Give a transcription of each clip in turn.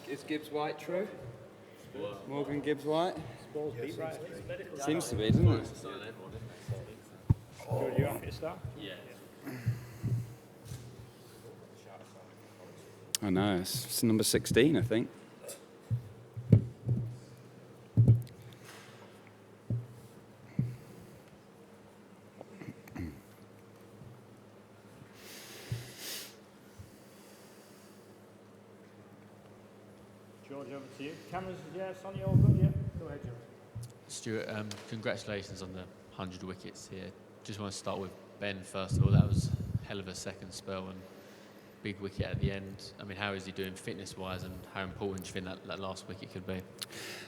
Is Gibbs White true? Morgan Gibbs White? Seems to be, doesn't it? You happy to start? Yeah. I know, it's number 16, I think. George, over to you. Cameras, yes, on you all good? Yeah, go ahead, George. Stuart, congratulations on the 100 wickets here. Just want to start with Ben first of all. That was a hell of a second spell and big wicket at the end. I mean, how is he doing fitness-wise, and how important do you think that last wicket could be?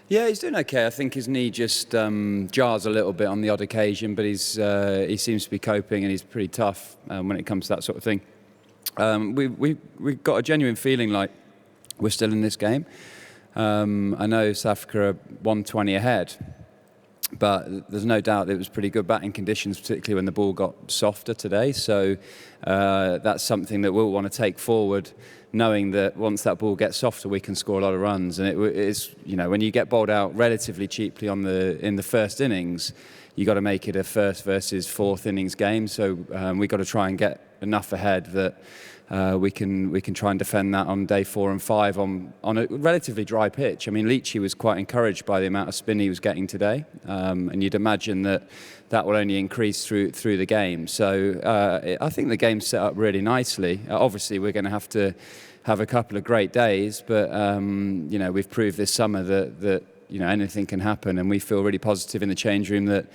Yeah, he's doing okay. I think his knee just jars a little bit on the odd occasion, but he seems to be coping, and he's pretty tough when it comes to that sort of thing. We've got a genuine feeling like we're still in this game. I know South Africa are 120 ahead, but there's no doubt that it was pretty good batting conditions, particularly when the ball got softer today. So that's something that we'll want to take forward, knowing that once that ball gets softer, we can score a lot of runs. And it's, you know, when you get bowled out relatively cheaply in the first innings, you got to make it a first versus fourth innings game. So we've got to try and get enough ahead that we can try and defend that on day 4 and 5 on a relatively dry pitch. I mean, Leachy was quite encouraged by the amount of spin he was getting today, and you'd imagine that will only increase through the game. So I think the game's set up really nicely. Obviously, we're going to have a couple of great days, but you know, we've proved this summer that you know, anything can happen, and we feel really positive in the change room that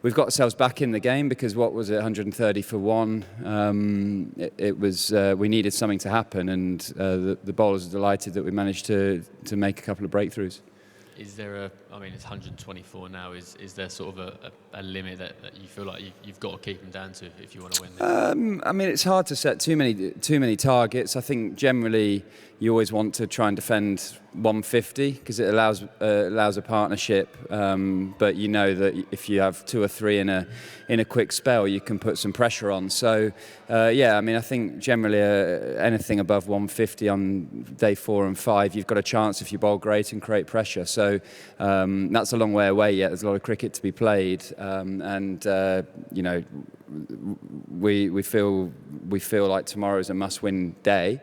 we've got ourselves back in the game, because what was it, 130 for 1? It was we needed something to happen, and the bowlers are delighted that we managed to make a couple of breakthroughs. Is there I mean, it's 124 now. Is there sort of a limit that you feel like you've got to keep them down to if you want to win this? I mean, it's hard to set too many targets. I think generally you always want to try and defend 150 because it allows a partnership. But you know that if you have 2 or 3 in a quick spell, you can put some pressure on. So yeah, I mean, I think generally anything above 150 on day 4 and 5, you've got a chance if you bowl great and create pressure. So that's a long way away yet. There's a lot of cricket to be played, and you know, we feel like tomorrow is a must-win day,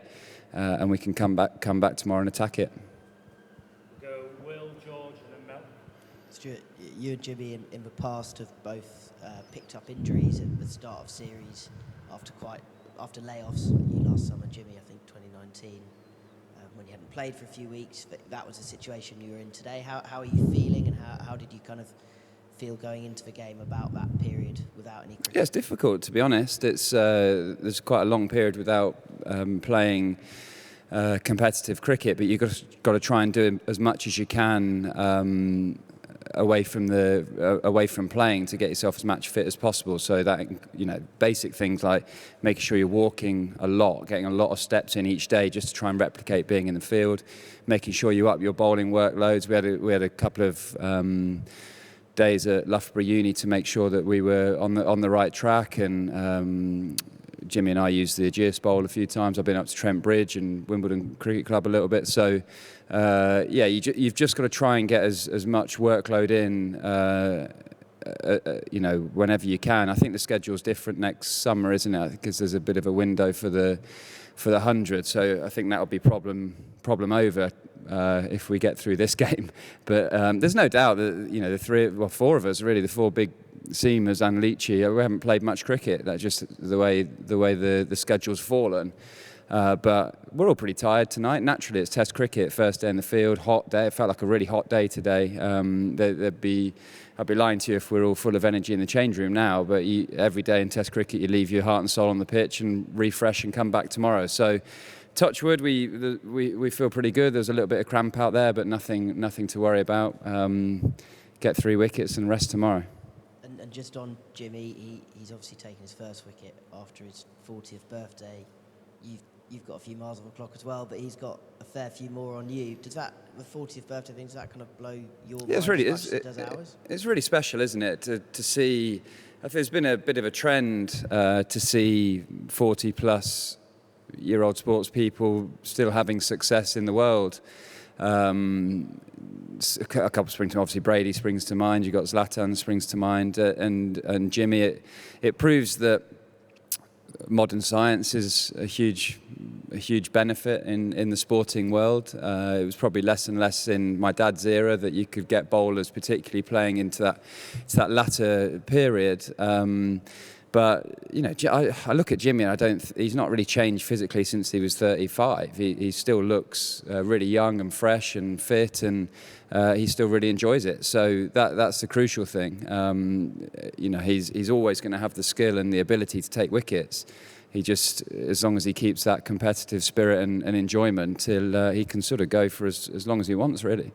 and we can come back tomorrow and attack it. Go Will, George, and then Mel. Stuart, you and Jimmy in the past have both picked up injuries at the start of series after layoffs. You last summer, Jimmy, I think 2019. When you hadn't played for a few weeks, but that was the situation you were in today. How are you feeling, and how did you kind of feel going into the game about that period without any cricket? Yeah, it's difficult, to be honest. It's there's quite a long period without playing competitive cricket, but you've got to try and do as much as you can away from playing to get yourself as match fit as possible. So that, you know, basic things like making sure you're walking a lot, getting a lot of steps in each day just to try and replicate being in the field, making sure you up your bowling workloads. We had a couple of days at Loughborough Uni to make sure that we were on the right track, and Jimmy and I used the Aegeus Bowl a few times. I've been up to Trent Bridge and Wimbledon Cricket Club a little bit. So, yeah, you've just got to try and get as much workload in, you know, whenever you can. I think the schedule's different next summer, isn't it? Because there's a bit of a window for the 100. So I think that'll be problem over if we get through this game. But there's no doubt that, you know, the 4 of us, really, the 4 big seamers and Leachy, we haven't played much cricket. That's just the way the schedule's fallen. But we're all pretty tired tonight. Naturally, it's Test cricket, first day in the field, hot day. It felt like a really hot day today. I'd be lying to you if we're all full of energy in the change room now. But every day in Test cricket, you leave your heart and soul on the pitch and refresh and come back tomorrow. So, touch wood, we feel pretty good. There's a little bit of cramp out there, but nothing to worry about. Get 3 wickets and rest tomorrow. And just on Jimmy, he's obviously taken his first wicket after his 40th birthday. You've got a few miles on the clock as well, but he's got a fair few more on you. Does the 40th birthday thing, does that kind of blow your mind as much as it does ours? It's really special, isn't it, to see. There's been a bit of a trend to see 40-plus-year-old sports people still having success in the world. A couple spring to mind. Obviously Brady springs to mind. You've got Zlatan springs to mind, and Jimmy. It proves that modern science is a huge benefit in the sporting world. It was probably less and less in my dad's era that you could get bowlers particularly playing into that latter period. But you know, I look at Jimmy and he's not really changed physically since he was 35. He still looks really young and fresh and fit, and he still really enjoys it. So that's the crucial thing. You know, he's always going to have the skill and the ability to take wickets. He just, as long as he keeps that competitive spirit and enjoyment, he can sort of go for as long as he wants, really.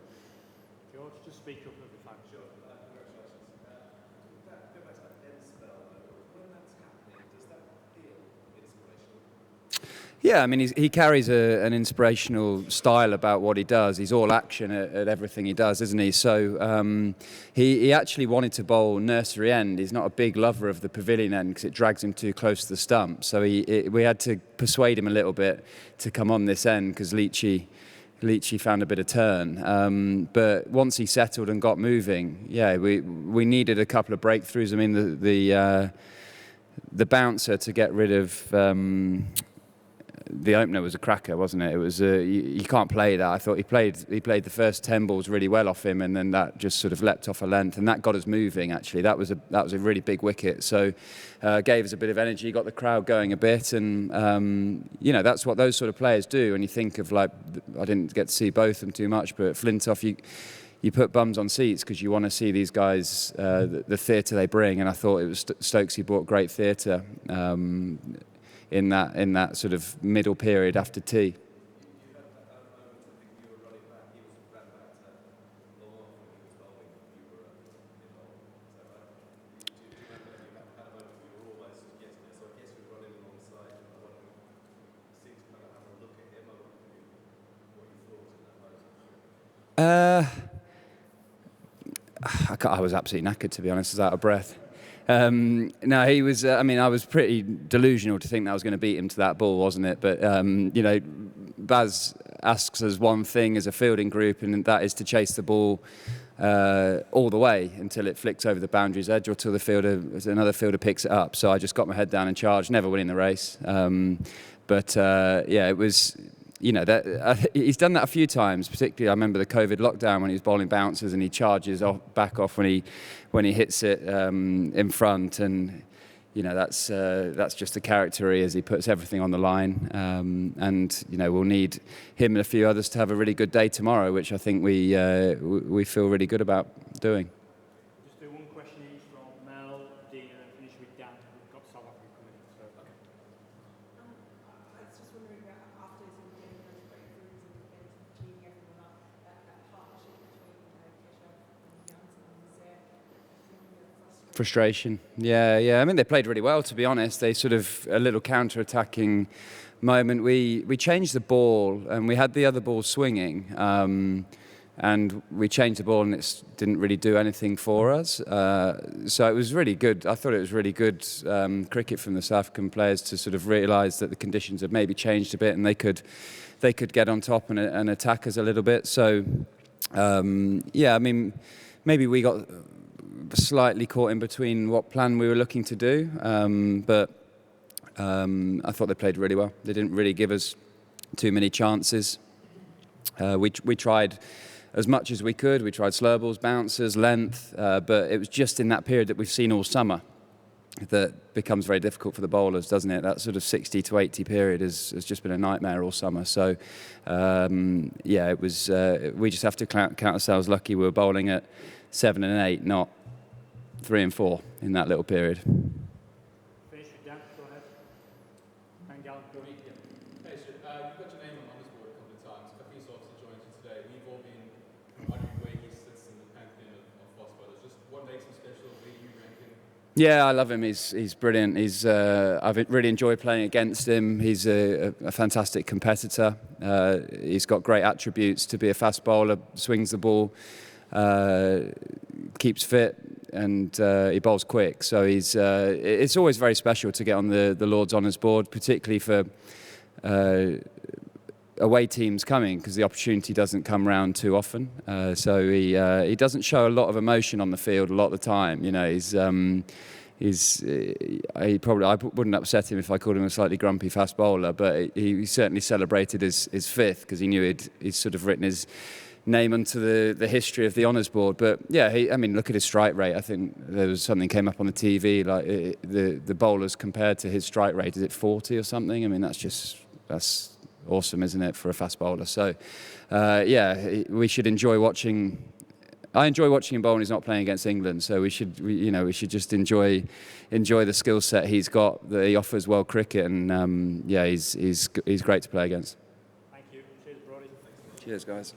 George, just speak up at the time. Yeah, I mean, he carries an inspirational style about what he does. He's all action at everything he does, isn't he? So he actually wanted to bowl nursery end. He's not a big lover of the pavilion end because it drags him too close to the stump. So we had to persuade him a little bit to come on this end because Leachy found a bit of turn. But once he settled and got moving, yeah, we needed a couple of breakthroughs. I mean, the bouncer to get rid of. The opener was a cracker, wasn't it? It was you can't play that. I thought he played the first 10 balls really well off him, and then that just sort of leapt off a length, and that got us moving. Actually, that was a really big wicket. So gave us a bit of energy, got the crowd going a bit, and you know, that's what those sort of players do. And you think of, like, I didn't get to see both of them too much, but Flintoff, you put bums on seats because you want to see these guys, the theatre they bring. And I thought it was Stokes who brought great theatre. In that sort of middle period after tea. I was absolutely knackered, to be honest. I was out of breath. No, he was. I mean, I was pretty delusional to think that I was going to beat him to that ball, wasn't it? But you know, Baz asks us one thing as a fielding group, and that is to chase the ball all the way until it flicks over the boundary's edge, or till another fielder picks it up. So I just got my head down and charged, never winning the race. But yeah, it was. You know, he's done that a few times. Particularly, I remember the COVID lockdown when he was bowling bouncers and he charges back off when he hits it in front, and you know, that's just the character he is. He puts everything on the line, and you know, we'll need him and a few others to have a really good day tomorrow, which I think we feel really good about doing. Just do one question each from Mel, Dina, and finish with Dan. We've got South Africa coming in. So. Okay. I was just wondering after sort of getting those breakthroughs and achieving everything like that partnership between Keshav and Janssen, was there Frustration. Yeah. I mean, they played really well, to be honest. They sort of, a little counter-attacking moment. We changed the ball, and we had the other ball swinging, and we changed the ball, and it didn't really do anything for us. So it was really good. I thought it was really good cricket from the South African players to sort of realise that the conditions had maybe changed a bit, and they could get on top and attack us a little bit. So yeah, I mean, maybe we got slightly caught in between what plan we were looking to do, but I thought they played really well. They didn't really give us too many chances. We tried as much as we could. We tried slur balls, bouncers, length, but it was just in that period that we've seen all summer that becomes very difficult for the bowlers, doesn't it? That sort of 60 to 80 period has just been a nightmare all summer. So yeah, it was. We just have to count ourselves lucky we were bowling at 7 and 8, not 3 and 4 in that little period. Finish with Dan. Go ahead. And Gallup, go ahead. Hey, Stuart, you've got your name on this board a couple of times. Kafi's obviously joined you today. We've all been wondering where he sits in the pantheon of fast bowlers. Just what makes him special? Where do you rank him? Yeah, I love him. He's brilliant. I've really enjoyed playing against him. He's a fantastic competitor. He's got great attributes to be a fast bowler. Swings the ball, keeps fit, and he bowls quick. So it's always very special to get on the Lord's Honours board, particularly for away teams coming, because the opportunity doesn't come round too often. So he doesn't show a lot of emotion on the field a lot of the time. You know, I wouldn't upset him if I called him a slightly grumpy fast bowler, but he certainly celebrated his fifth, because he knew he'd sort of written his name onto the history of the honours board. But yeah, I mean, look at his strike rate. I think there was something came up on the TV, like the bowlers compared to his strike rate. Is it 40 or something? I mean, that's awesome, isn't it, for a fast bowler? So yeah, we should enjoy watching. I enjoy watching him bowl when he's not playing against England. So we should just enjoy the skill set he's got, that he offers world cricket, and yeah, he's great to play against. Thank you. Cheers, Brody. Cheers, guys.